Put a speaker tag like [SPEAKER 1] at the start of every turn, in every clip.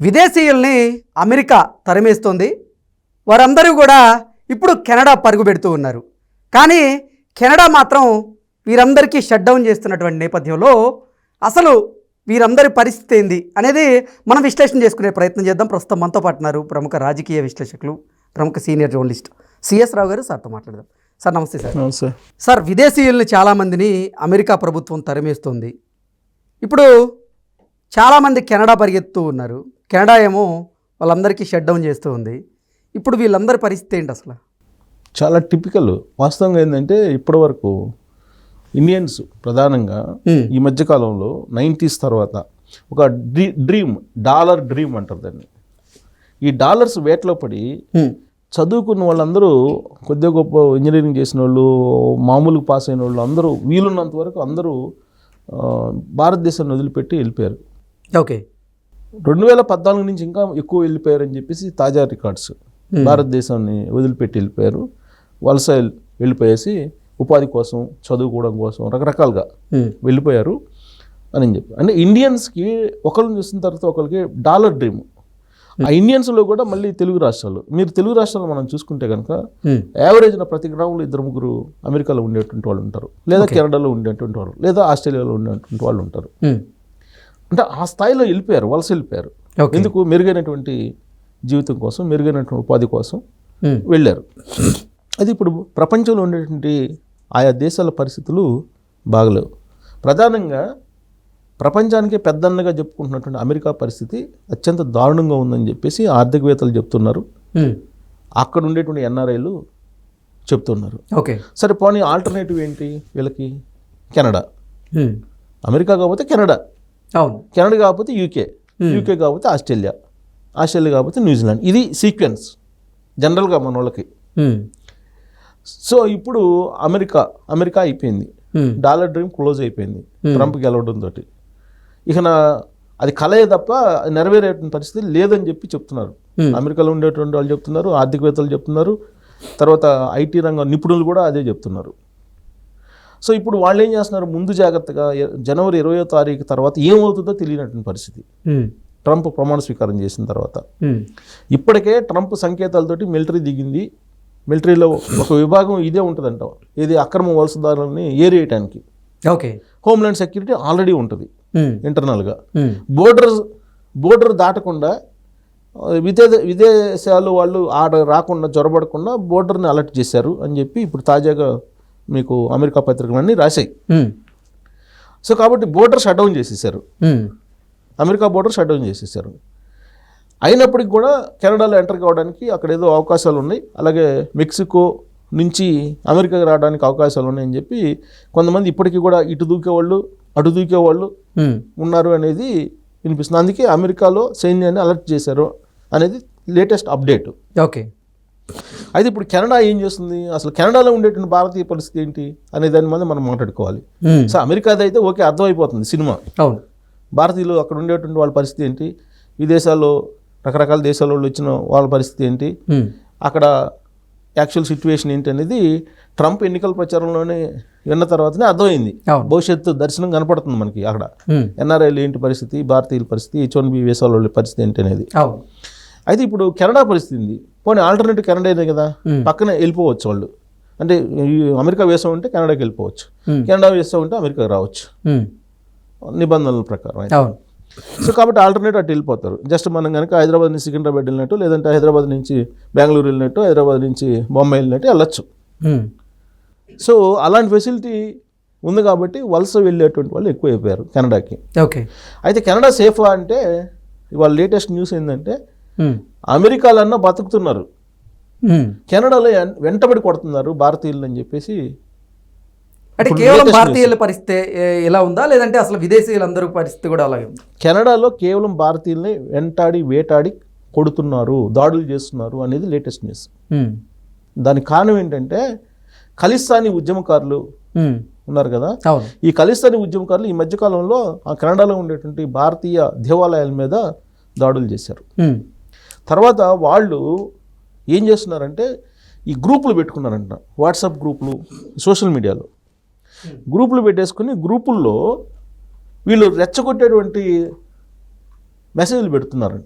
[SPEAKER 1] విదేశీయుల్ని America తరిమేస్తుంది. వారందరూ కూడా ఇప్పుడు కెనడా పరుగు పెడుతూ ఉన్నారు. కానీ కెనడా మాత్రం వీరందరికీ షట్ డౌన్ చేస్తున్నటువంటి నేపథ్యంలో అసలు వీరందరి పరిస్థితి ఏంది అనేది మనం విశ్లేషణ చేసుకునే ప్రయత్నం చేద్దాం. ప్రస్తుతం మనతో పాటు ఉన్నారు ప్రముఖ రాజకీయ విశ్లేషకులు, ప్రముఖ సీనియర్ జర్నలిస్ట్ సిఎస్ రావు గారు. సార్తో మాట్లాడదాం. సార్ నమస్తే. సార్
[SPEAKER 2] నమస్తే.
[SPEAKER 1] సార్, విదేశీయుల్ని చాలామందిని అమెరికా ప్రభుత్వం తరిమేస్తుంది. ఇప్పుడు చాలామంది కెనడా పరిగెత్తూ ఉన్నారు. కెనడా ఏమో వాళ్ళందరికీ షట్ డౌన్ చేస్తూ ఉంది. ఇప్పుడు వీళ్ళందరి పరిస్థితి ఏంటి అసలు?
[SPEAKER 2] చాలా టిపికల్. వాస్తవంగా ఏంటంటే ఇప్పటి వరకు ఇండియన్స్ ప్రధానంగా ఈ మధ్యకాలంలో 90s తర్వాత ఒక డ్రీమ్, డాలర్ డ్రీమ్ అంటారు దాన్ని. ఈ డాలర్స్ వేటలో పడి చదువుకున్న వాళ్ళందరూ, కొద్దిగా గొప్ప ఇంజనీరింగ్ చేసిన వాళ్ళు, మామూలుగా పాస్ అయిన వాళ్ళు అందరూ వీలున్నంత వరకు అందరూ భారతదేశాన్ని వదిలిపెట్టి వెళ్ళిపోయారు.
[SPEAKER 1] ఓకే.
[SPEAKER 2] 2014 నుంచి ఇంకా ఎక్కువ వెళ్ళిపోయారని చెప్పేసి తాజా రికార్డ్స్. భారతదేశాన్ని వదిలిపెట్టి వెళ్ళిపోయారు, వలస వెళ్ళిపోయేసి ఉపాధి కోసం, చదువుకోవడం కోసం రకరకాలుగా వెళ్ళిపోయారు అని చెప్పి. అంటే ఇండియన్స్కి ఒకరిని చూసిన తర్వాత ఒకరికి డాలర్ డ్రీమ్. ఆ ఇండియన్స్లో కూడా మళ్ళీ తెలుగు రాష్ట్రాలు, మీరు తెలుగు రాష్ట్రాలు మనం చూసుకుంటే కనుక యావరేజ్న ప్రతి గ్రామంలో 2-3 అమెరికాలో ఉండేటువంటి వాళ్ళు ఉంటారు, లేదా కెనడాలో ఉండేటువంటి వాళ్ళు, లేదా ఆస్ట్రేలియాలో ఉండేటువంటి వాళ్ళు ఉంటారు. అంటే ఆ స్థాయిలో వెళ్ళిపోయారు, వలస వెళ్ళిపోయారు. ఎందుకు? మెరుగైనటువంటి జీవితం కోసం, మెరుగైనటువంటి ఉపాధి కోసం వెళ్ళారు. అది ఇప్పుడు ప్రపంచంలో ఉండేటువంటి ఆయా దేశాల పరిస్థితులు బాగలేవు. ప్రధానంగా ప్రపంచానికే పెద్దన్నగా చెప్పుకుంటున్నటువంటి అమెరికా పరిస్థితి అత్యంత దారుణంగా ఉందని చెప్పేసి ఆర్థికవేత్తలు చెప్తున్నారు, అక్కడ ఉండేటువంటి ఎన్ఆర్ఐలు చెప్తున్నారు.
[SPEAKER 1] ఓకే.
[SPEAKER 2] సరే, పోనీ ఆల్టర్నేటివ్ ఏంటి వీళ్ళకి? కెనడా. అమెరికా కాకపోతే కెనడా, కెనడా కాకపోతే యూకే, యూకే కాకపోతే ఆస్ట్రేలియా, ఆస్ట్రేలియా కాకపోతే న్యూజిలాండ్. ఇది సీక్వెన్స్ జనరల్గా మన వాళ్ళకి. సో ఇప్పుడు అమెరికా అయిపోయింది, డాలర్ డ్రీమ్ క్లోజ్ అయిపోయింది ట్రంప్ గెలవడంతో. ఇక అది కలయే తప్ప నెరవేరే పరిస్థితి లేదని చెప్పి చెప్తున్నారు. అమెరికాలో ఉండేటువంటి వాళ్ళు చెప్తున్నారు, ఆర్థికవేత్తలు చెప్తున్నారు, తర్వాత ఐటీ రంగం నిపుణులు కూడా అదే చెప్తున్నారు. సో ఇప్పుడు వాళ్ళు ఏం చేస్తున్నారు? ముందు జాగ్రత్తగా జనవరి 20వ తారీఖు తర్వాత ఏమవుతుందో తెలియనటువంటి పరిస్థితి. ట్రంప్ ప్రమాణ స్వీకారం చేసిన తర్వాత ఇప్పటికే ట్రంప్ సంకేతాలతోటి మిలిటరీ దిగింది. మిలిటరీలో ఒక విభాగం ఇదే ఉంటుందంట, ఇది అక్రమ వలసదారులని ఏరేయటానికి.
[SPEAKER 1] ఓకే.
[SPEAKER 2] హోమ్లాండ్ సెక్యూరిటీ ఆల్రెడీ ఉంటుంది ఇంటర్నల్గా. బోర్డర్ దాటకుండా విదేశాలు వాళ్ళు ఆడ రాకుండా, జొరబడకుండా బోర్డర్ని అలర్ట్ చేశారు అని చెప్పి ఇప్పుడు తాజాగా మీకు అమెరికా పత్రికలన్నీ రాశాయి. సో కాబట్టి బోర్డర్ షట్ డౌన్ చేసేసారు, అమెరికా బోర్డర్ షట్ డౌన్ చేసేసారు. అయినప్పటికీ కూడా కెనడాలో ఎంటర్ కావడానికి అక్కడ ఏదో అవకాశాలు ఉన్నాయి, అలాగే మెక్సికో నుంచి అమెరికాకి రావడానికి అవకాశాలు ఉన్నాయని చెప్పి కొంతమంది ఇప్పటికీ కూడా ఇటు దూకేవాళ్ళు, అటు దూకేవాళ్ళు ఉన్నారు అనేది వినిపిస్తుంది. అందుకే అమెరికాలో సైన్యాన్ని అలర్ట్ చేశారు అనేది లేటెస్ట్ అప్డేట్.
[SPEAKER 1] ఓకే.
[SPEAKER 2] అయితే ఇప్పుడు కెనడా ఏం చేస్తుంది, అసలు కెనడాలో ఉండేటువంటి భారతీయ పరిస్థితి ఏంటి అనే దాని మీద మనం మాట్లాడుకోవాలి. సో అమెరికాది అయితే ఓకే, అర్థమైపోతుంది సినిమా. భారతీయులు అక్కడ ఉండేటువంటి వాళ్ళ పరిస్థితి ఏంటి, విదేశాల్లో రకరకాల దేశాల వాళ్ళు వచ్చిన వాళ్ళ పరిస్థితి ఏంటి, అక్కడ యాక్చువల్ సిచ్యువేషన్ ఏంటి అనేది ట్రంప్ ఎన్నికల ప్రచారంలోనే విన్న తర్వాతనే అర్థమైంది. భవిష్యత్తు దర్శనం కనపడుతుంది మనకి. అక్కడ ఎన్ఆర్ఐలు ఏంటి పరిస్థితి, భారతీయుల పరిస్థితి, H1B వీసాల వాళ్ళ పరిస్థితి ఏంటి అనేది. అయితే ఇప్పుడు కెనడా పరిస్థితి, పోనీ ఆల్టర్నేటివ్ కెనడా అయినా కదా, పక్కన వెళ్ళిపోవచ్చు వాళ్ళు. అంటే అమెరికా వీసా ఉంటే కెనడాకి వెళ్ళిపోవచ్చు, కెనడా వీసా ఉంటే అమెరికాకి రావచ్చు నిబంధనల ప్రకారం. సో కాబట్టి ఆల్టర్నేటివ్ అటు వెళ్ళిపోతారు. జస్ట్ మనం కనుక హైదరాబాద్ నుంచి సికింద్రాబాద్ వెళ్ళినట్టు, లేదంటే హైదరాబాద్ నుంచి బెంగళూరు వెళ్ళినట్టు, హైదరాబాద్ నుంచి బొంబాయి వెళ్ళినట్టు వెళ్ళొచ్చు. సో అలాంటి ఫెసిలిటీ ఉంది కాబట్టి వలస వెళ్ళేటువంటి వాళ్ళు ఎక్కువ అయిపోయారు కెనడాకి.
[SPEAKER 1] ఓకే. అయితే
[SPEAKER 2] కెనడా సేఫా అంటే ఇవాళ లేటెస్ట్ న్యూస్ ఏంటంటే అమెరికాలన్నా బతుకుతున్నారు, కెనడాలో వెంటబడి కొడుతున్నారు భారతీయులు అని చెప్పేసి.
[SPEAKER 1] అంటే కేవలం భారతీయుల పరిస్థితి ఎలా ఉందా, లేదంటే అసలు విదేశీయులందరూ పరిస్థితి కూడా అలాగే ఉంది?
[SPEAKER 2] కెనడాలో కేవలం భారతీయుల్ని వెంటాడి వేటాడి కొడుతున్నారు, దాడులు చేస్తున్నారు అనేది లేటెస్ట్ న్యూస్. దానికి కారణం ఏంటంటే ఖలిస్తానీ ఉద్యమకారులు ఉన్నారు కదా, ఈ ఖలిస్తానీ ఉద్యమకారులు ఈ మధ్యకాలంలో ఆ కెనడాలో ఉండేటువంటి భారతీయ దేవాలయాల మీద దాడులు చేశారు. తర్వాత వాళ్ళు ఏం చేస్తున్నారంటే ఈ గ్రూపులు పెట్టుకున్నారంట, వాట్సాప్ గ్రూపులు, సోషల్ మీడియాలో గ్రూపులు పెట్టేసుకుని గ్రూపుల్లో వీళ్ళు రెచ్చగొట్టేటువంటి మెసేజ్లు పెడుతున్నారు.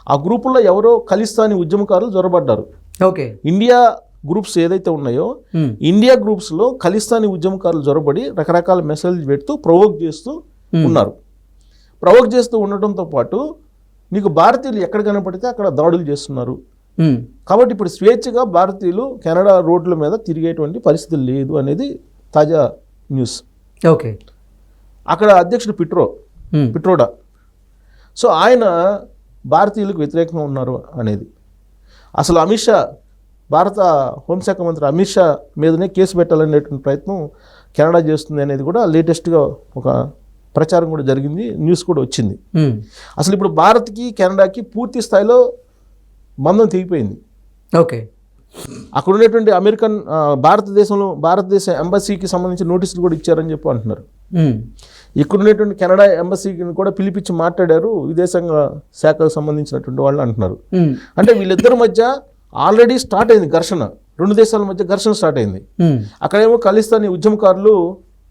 [SPEAKER 2] ఆ గ్రూపుల్లో ఎవరో ఖలిస్తానీ ఉద్యమకారులు జొరబడ్డారు.
[SPEAKER 1] ఓకే.
[SPEAKER 2] ఇండియా గ్రూప్స్ ఏదైతే ఉన్నాయో ఇండియా గ్రూప్స్లో ఖలిస్తానీ ఉద్యమకారులు జొరబడి రకరకాల మెసేజ్ పెడుతూ ప్రొవోక్ చేస్తూ ఉన్నారు. ప్రొవోక్ చేస్తూ ఉండటంతో పాటు నీకు భారతీయులు ఎక్కడ కనపడితే అక్కడ దాడులు చేస్తున్నారు. కాబట్టి ఇప్పుడు స్వేచ్ఛగా భారతీయులు కెనడా రోడ్ల మీద తిరిగేటువంటి పరిస్థితి లేదు అనేది తాజా న్యూస్.
[SPEAKER 1] ఓకే.
[SPEAKER 2] అక్కడ అధ్యక్షుడు పిట్రోడా, సో ఆయన భారతీయులకు వ్యతిరేకంగా ఉన్నారు అనేది. అసలు అమిత్ షా, భారత హోంశాఖ మంత్రి అమిత్ షా మీదనే కేసు పెట్టాలనేటువంటి ప్రయత్నం కెనడా చేస్తుంది అనేది కూడా లేటెస్ట్గా ఒక ప్రచారం కూడా జరిగింది, న్యూస్ కూడా వచ్చింది. అసలు ఇప్పుడు భారత్కి కెనడాకి పూర్తి స్థాయిలో బంధం తెగిపోయింది.
[SPEAKER 1] ఓకే.
[SPEAKER 2] అక్కడ ఉన్నటువంటి భారతదేశ ఎంబసీకి సంబంధించిన నోటీసులు కూడా ఇచ్చారని చెప్పి అంటున్నారు. ఇక్కడ ఉన్నటువంటి కెనడా ఎంబసీని కూడా పిలిపించి మాట్లాడారు విదేశాంగ శాఖకు సంబంధించినటువంటి వాళ్ళు అంటున్నారు. అంటే వీళ్ళిద్దరి మధ్య ఆల్రెడీ స్టార్ట్ అయింది ఘర్షణ, రెండు దేశాల మధ్య ఘర్షణ స్టార్ట్ అయింది. అక్కడేమో ఖలిస్తానీ ఉద్యమకారులు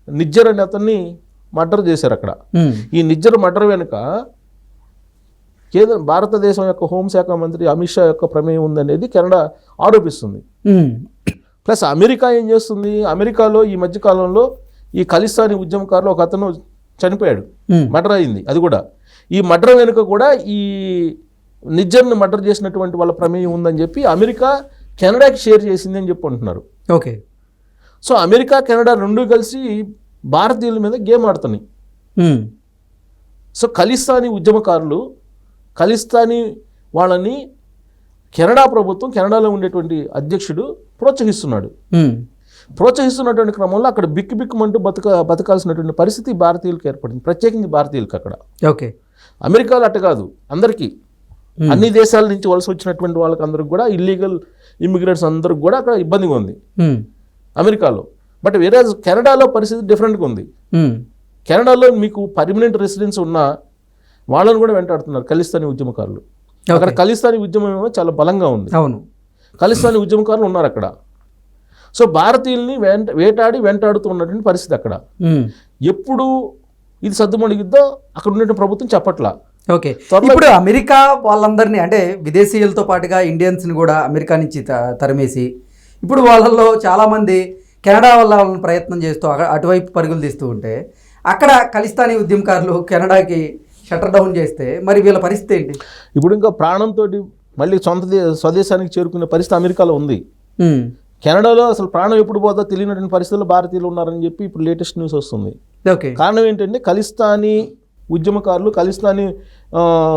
[SPEAKER 2] నిజ్జర్ అనే అతన్ని మర్డర్ చేశారు అక్కడ. ఈ నిజ్జర్ మర్డర్ వెనుక భారతదేశం యొక్క హోంశాఖ మంత్రి అమిత్ షా యొక్క ప్రమేయం ఉందనేది కెనడా ఆరోపిస్తుంది. ప్లస్ అమెరికా ఏం చేస్తుంది, అమెరికాలో ఈ మధ్య కాలంలో ఈ ఖలిస్తానీ ఉద్యమకారులు ఒక అతను చనిపోయాడు, మర్డర్ అయింది. అది కూడా ఈ మర్డర్ వెనుక కూడా ఈ నిజ్జర్ని మర్డర్ చేసినటువంటి వాళ్ళ ప్రమేయం ఉందని చెప్పి అమెరికా కెనడాకి షేర్ చేసింది అని చెప్పి అంటున్నారు.
[SPEAKER 1] ఓకే.
[SPEAKER 2] సో అమెరికా కెనడా రెండు కలిసి భారతీయుల మీద గేమ్ ఆడుతున్నాయి. సో ఖలిస్తానీ ఉద్యమకారులు, ఖలిస్తానీ వాళ్ళని కెనడా ప్రభుత్వం, కెనడాలో ఉండేటువంటి అధ్యక్షుడు ప్రోత్సహిస్తున్నాడు. ప్రోత్సహిస్తున్నటువంటి క్రమంలో అక్కడ బిక్కుమంటూ బతకాల్సినటువంటి పరిస్థితి భారతీయులకు ఏర్పడింది, ప్రత్యేకించి భారతీయులకు అక్కడ.
[SPEAKER 1] ఓకే. అమెరికాలో
[SPEAKER 2] అట్ట కాదు, అందరికీ అన్ని దేశాల నుంచి వలస వచ్చినటువంటి వాళ్ళకి అందరికి కూడా, ఇల్లీగల్ ఇమిగ్రెంట్స్ అందరికి కూడా అక్కడ ఇబ్బందిగా ఉంది అమెరికాలో. బట్ వేరే కెనడాలో పరిస్థితి డిఫరెంట్గా ఉంది. కెనడాలో మీకు పర్మనెంట్ రెసిడెన్స్ ఉన్న వాళ్ళని కూడా వెంటాడుతున్నారు ఖలిస్తానీ ఉద్యమకారులు. అక్కడ ఖలిస్తానీ ఉద్యమం ఏమో చాలా బలంగా ఉంది.
[SPEAKER 1] అవును,
[SPEAKER 2] ఖలిస్తానీ ఉద్యమకారులు ఉన్నారు అక్కడ. సో భారతీయుల్ని వెంటాడుతూ ఉన్నటువంటి పరిస్థితి అక్కడ. ఎప్పుడు ఇది సద్దుమణిగిద్దో అక్కడ ఉన్నటువంటి ప్రభుత్వం చెప్పట్లా.
[SPEAKER 1] ఓకే. ఇప్పుడు అమెరికా వాళ్ళందరినీ, అంటే విదేశీయులతో పాటుగా ఇండియన్స్ని కూడా అమెరికా నుంచి తరిమేసి ఇప్పుడు వాళ్ళల్లో చాలామంది కెనడా వాళ్ళని ప్రయత్నం చేస్తూ అటువైపు పరుగులు తీస్తూ ఉంటే, అక్కడ ఖలిస్తానీ ఉద్యమకారులు కెనడాకి షట్టర్ డౌన్ చేస్తే మరి వీళ్ళ పరిస్థితి ఏంటి?
[SPEAKER 2] ఇప్పుడు ఇంకా ప్రాణంతో మళ్ళీ స్వదేశానికి చేరుకునే పరిస్థితి అమెరికాలో ఉంది. కెనడాలో అసలు ప్రాణం ఎప్పుడు పోతుందో తెలియనటువంటి పరిస్థితుల్లో భారతీయులు ఉన్నారని చెప్పి ఇప్పుడు లేటెస్ట్ న్యూస్ వస్తుంది.
[SPEAKER 1] ఓకే.
[SPEAKER 2] కారణం ఏంటంటే ఖలిస్తానీ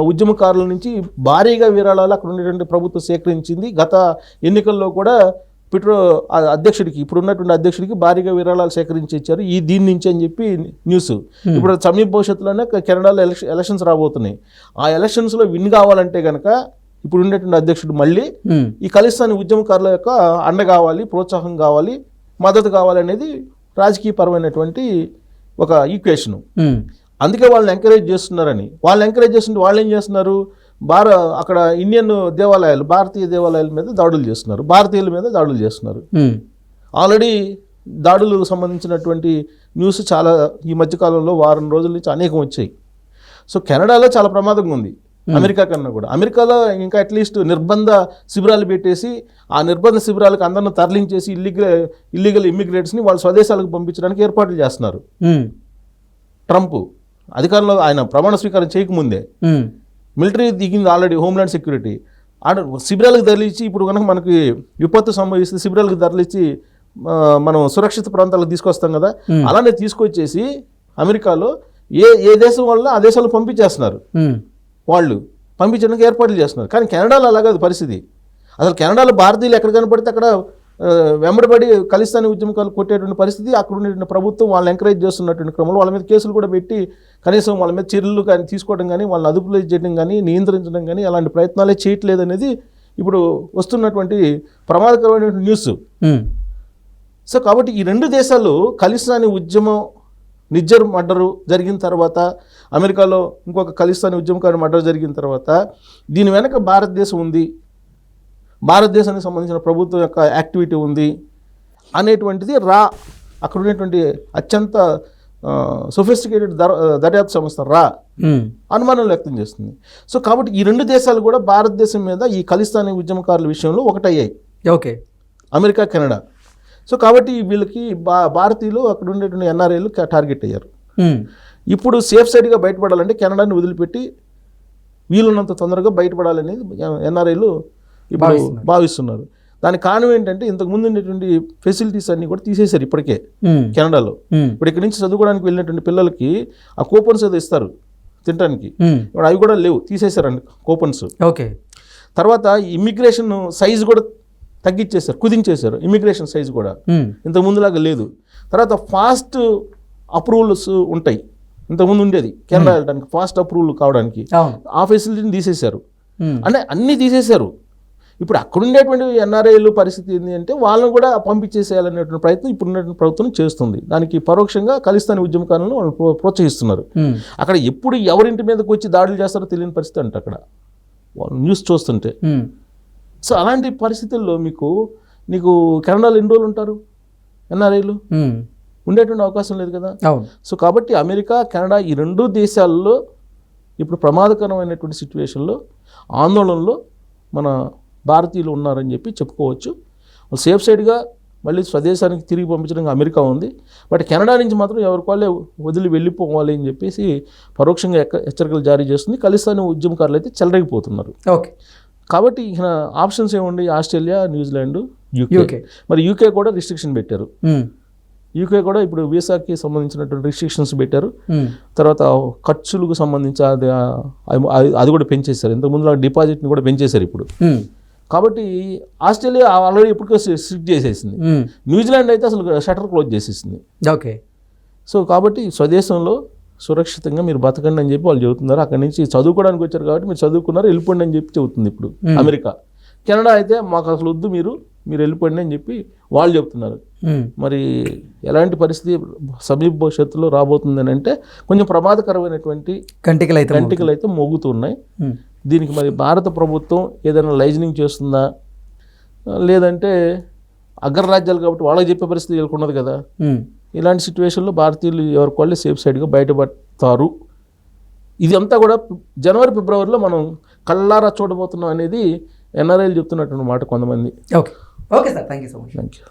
[SPEAKER 2] ఉద్యమకారుల నుంచి భారీగా విరాళాలు అక్కడ ఉండేటువంటి ప్రభుత్వం సేకరించింది. గత ఎన్నికల్లో కూడా అధ్యక్షుడికి, ఇప్పుడు ఉన్నటువంటి అధ్యక్షుడికి భారీగా విరాళాలు సేకరించి ఇచ్చారు దీని నుంచి అని చెప్పి న్యూస్. ఇప్పుడు సమీప భవిష్యత్తులోనే కెనడాలో ఎలక్షన్స్ రాబోతున్నాయి. ఆ ఎలక్షన్స్లో విన్ కావాలంటే కనుక ఇప్పుడు ఉండేటువంటి అధ్యక్షుడు మళ్ళీ ఈ ఖలిస్తానీ ఉద్యమకారుల యొక్క అండ కావాలి, ప్రోత్సాహం కావాలి, మద్దతు కావాలి అనేది రాజకీయపరమైనటువంటి ఒక ఈక్వేషను. అందుకే వాళ్ళని ఎంకరేజ్ చేస్తున్నారని. వాళ్ళని ఎంకరేజ్ చేస్తుంటే వాళ్ళు ఏం చేస్తున్నారు, అక్కడ ఇండియన్ దేవాలయాలు, భారతీయ దేవాలయాల మీద దాడులు చేస్తున్నారు, భారతీయుల మీద దాడులు చేస్తున్నారు. ఆల్రెడీ దాడులకు సంబంధించినటువంటి న్యూస్ చాలా ఈ మధ్యకాలంలో వారం రోజుల నుంచి అనేకం వచ్చాయి. సో కెనడాలో చాలా ప్రమాదంగా ఉంది అమెరికా కన్నా కూడా. అమెరికాలో ఇంకా అట్లీస్ట్ నిర్బంధ శిబిరాలు పెట్టేసి ఆ నిర్బంధ శిబిరాలకు అందరిని తరలించేసి ఇల్లీగల్ ఇమ్మిగ్రేట్స్ని వాళ్ళ స్వదేశాలకు పంపించడానికి ఏర్పాట్లు చేస్తున్నారు. ట్రంప్ అధికారంలో ఆయన ప్రమాణ స్వీకారం చేయకముందే మిలిటరీ దిగింది ఆల్రెడీ, హోమ్లాండ్ సెక్యూరిటీ. శిబిరాలకు తరలించి ఇప్పుడు కనుక మనకి విపత్తు సంభవిస్తే శిబిరాలకు తరలించి మనం సురక్షిత ప్రాంతాలకు తీసుకొస్తాం కదా, అలానే తీసుకొచ్చేసి అమెరికాలో ఏ దేశం వల్ల ఆ దేశాలు పంపించేస్తున్నారు. వాళ్ళు పంపించడానికి ఏర్పాట్లు చేస్తున్నారు. కానీ కెనడాలో అలాగే పరిస్థితి. అసలు కెనడాలో భారతీయులు ఎక్కడ కనపడితే అక్కడ వెంబడబడి ఖలిస్తానీ ఉద్యమకాలు కొట్టేటువంటి పరిస్థితి. అక్కడ ఉండేటువంటి ప్రభుత్వం వాళ్ళని ఎంకరేజ్ చేస్తున్నటువంటి క్రమంలో వాళ్ళ మీద కేసులు కూడా పెట్టి కనీసం వాళ్ళ మీద చర్యలు కానీ తీసుకోవడం కానీ, వాళ్ళని అదుపులో చేయడం కానీ, నియంత్రించడం కానీ అలాంటి ప్రయత్నాలే చేయట్లేదు అనేది ఇప్పుడు వస్తున్నటువంటి ప్రమాదకరమైనటువంటి న్యూస్. సో కాబట్టి ఈ రెండు దేశాలు ఖలిస్తానీ ఉద్యమం నిజ్జర్ మర్డరు జరిగిన తర్వాత, అమెరికాలో ఇంకొక ఖలిస్తానీ ఉద్యమకారు మర్డర్ జరిగిన తర్వాత దీని వెనక భారతదేశం ఉంది, భారతదేశానికి సంబంధించిన ప్రభుత్వం యొక్క యాక్టివిటీ ఉంది అనేటువంటిది అక్కడ ఉన్నటువంటి అత్యంత సొఫిస్టికేటెడ్ దర్యాప్తు సంస్థ అనుమానం వ్యక్తం చేస్తుంది. సో కాబట్టి ఈ రెండు దేశాలు కూడా భారతదేశం మీద ఈ ఖలిస్తానీ ఉద్యమకారుల విషయంలో ఒకటయ్యాయి,
[SPEAKER 1] ఓకే,
[SPEAKER 2] అమెరికా, కెనడా. సో కాబట్టి వీళ్ళకి భారతీయులు అక్కడ ఉండేటువంటి ఎన్ఆర్ఐలు టార్గెట్ అయ్యారు. ఇప్పుడు సేఫ్ సైడ్గా బయటపడాలంటే కెనడాని వదిలిపెట్టి వీలున్నంత తొందరగా బయటపడాలనేది ఎన్ఆర్ఐలు ఇప్పుడు భావిస్తున్నారు. దానికి కారణం ఏంటంటే ఇంతకుముందు ఉండేటువంటి ఫెసిలిటీస్ అన్నీ కూడా తీసేశారు ఇప్పటికే కెనడాలో. ఇప్పుడు ఇక్కడి నుంచి చదువుకోవడానికి వెళ్ళినటువంటి పిల్లలకి ఆ కూపన్స్ ఏదో ఇస్తారు తినడానికి, ఇప్పుడు అవి కూడా లేవు, తీసేశారండి కూపన్స్.
[SPEAKER 1] ఓకే.
[SPEAKER 2] తర్వాత ఇమ్మిగ్రేషన్ సైజు కూడా తగ్గించేశారు, కుదించేశారు ఇమిగ్రేషన్ సైజు కూడా, ఇంతకు ముందులాగా లేదు. తర్వాత ఫాస్ట్ అప్రూవల్స్ ఉంటాయి, ఇంతకుముందు ఉండేది కెనడా వెళ్ళడానికి ఫాస్ట్ అప్రూవల్ కావడానికి, ఆ ఫెసిలిటీని తీసేశారు. అంటే అన్నీ తీసేశారు. ఇప్పుడు అక్కడ ఉండేటువంటి ఎన్ఆర్ఐలు పరిస్థితి ఏంటి అంటే వాళ్ళని కూడా పంపించేసేయాలనేటువంటి ప్రయత్నం ఇప్పుడు ఉన్నటువంటి ప్రభుత్వం చేస్తుంది. దానికి పరోక్షంగా ఖలిస్తానీ ఉద్యమకారులను వాళ్ళు ప్రోత్సహిస్తున్నారు. అక్కడ ఎప్పుడు ఎవరింటి మీదకి వచ్చి దాడులు చేస్తారో తెలియని పరిస్థితి అంటే అక్కడ వాళ్ళు న్యూస్ చూస్తుంటే. సో అలాంటి పరిస్థితుల్లో నీకు కెనడాలో ఎన్ని రోజులు ఉంటారు ఎన్ఆర్ఐలు? ఉండేటువంటి అవకాశం లేదు కదా. సో కాబట్టి అమెరికా, కెనడా ఈ రెండు దేశాల్లో ఇప్పుడు ప్రమాదకరమైనటువంటి సిచ్యువేషన్లో, ఆందోళనలో మన భారతీయులు ఉన్నారని చెప్పి చెప్పుకోవచ్చు. వాళ్ళు సేఫ్ సైడ్గా మళ్ళీ స్వదేశానికి తిరిగి పంపించడానికి అమెరికా ఉంది. బట్ కెనడా నుంచి మాత్రం ఎవరికి వాళ్ళే వదిలి వెళ్ళిపోవాలి అని చెప్పేసి పరోక్షంగా హెచ్చరికలు జారీ చేస్తుంది. ఖలిస్తానీ ఉద్యమకారులు అయితే చెలరేగిపోతున్నారు.
[SPEAKER 1] ఓకే.
[SPEAKER 2] కాబట్టి ఇక ఆప్షన్స్ ఏముంది? Australia, New Zealand, UK. మరి యూకే కూడా రిస్ట్రిక్షన్ పెట్టారు. యూకే కూడా ఇప్పుడు వీసాకి సంబంధించినటువంటి రిస్ట్రిక్షన్స్ పెట్టారు. తర్వాత ఖర్చులకు సంబంధించి అది కూడా పెంచేశారు. ఇంతకుముందు డిపాజిట్ని కూడా పెంచేశారు ఇప్పుడు. కాబట్టి ఆస్ట్రేలియా ఆల్రెడీ ఎప్పటికో స్ట్రిక్ట్ చేసేసింది. న్యూజిలాండ్ అయితే అసలు షటర్ క్లోజ్ చేసేసింది.
[SPEAKER 1] ఓకే.
[SPEAKER 2] సో కాబట్టి స్వదేశంలో సురక్షితంగా మీరు బతకండి అని చెప్పి వాళ్ళు చెబుతున్నారు. అక్కడి నుంచి చదువుకోవడానికి వచ్చారు కాబట్టి మీరు చదువుకున్నారు, వెళ్ళిపోండి అని చెప్పి చెబుతుంది ఇప్పుడు అమెరికా. కెనడా అయితే మాకు అసలు వద్దు, మీరు వెళ్ళిపోండి అని చెప్పి వాళ్ళు చెప్తున్నారు. మరి ఎలాంటి పరిస్థితి సమీప భవిష్యత్తులో రాబోతుంది అని అంటే కొంచెం ప్రమాదకరమైనటువంటి గంటికలు అయితే మోగుతున్నాయి. దీనికి మరి భారత ప్రభుత్వం ఏదైనా లైజనింగ్ చేస్తుందా, లేదంటే అగ్రరాజ్యాలు కాబట్టి వాళ్ళకి చెప్పే పరిస్థితి వెళ్ళకున్నది కదా. ఇలాంటి సిచ్యువేషన్లో భారతీయులు ఎవరికి వాళ్ళే సేఫ్ సైడ్గా బయటపడతారు. ఇది అంతా కూడా జనవరి, ఫిబ్రవరిలో మనం కళ్ళారా చూడబోతున్నాం అనేది ఎన్ఆర్ఐలు చెప్తున్నటువంటి మాట కొంతమంది.
[SPEAKER 1] Okay. Okay sir, thank you so much.
[SPEAKER 2] Thank you.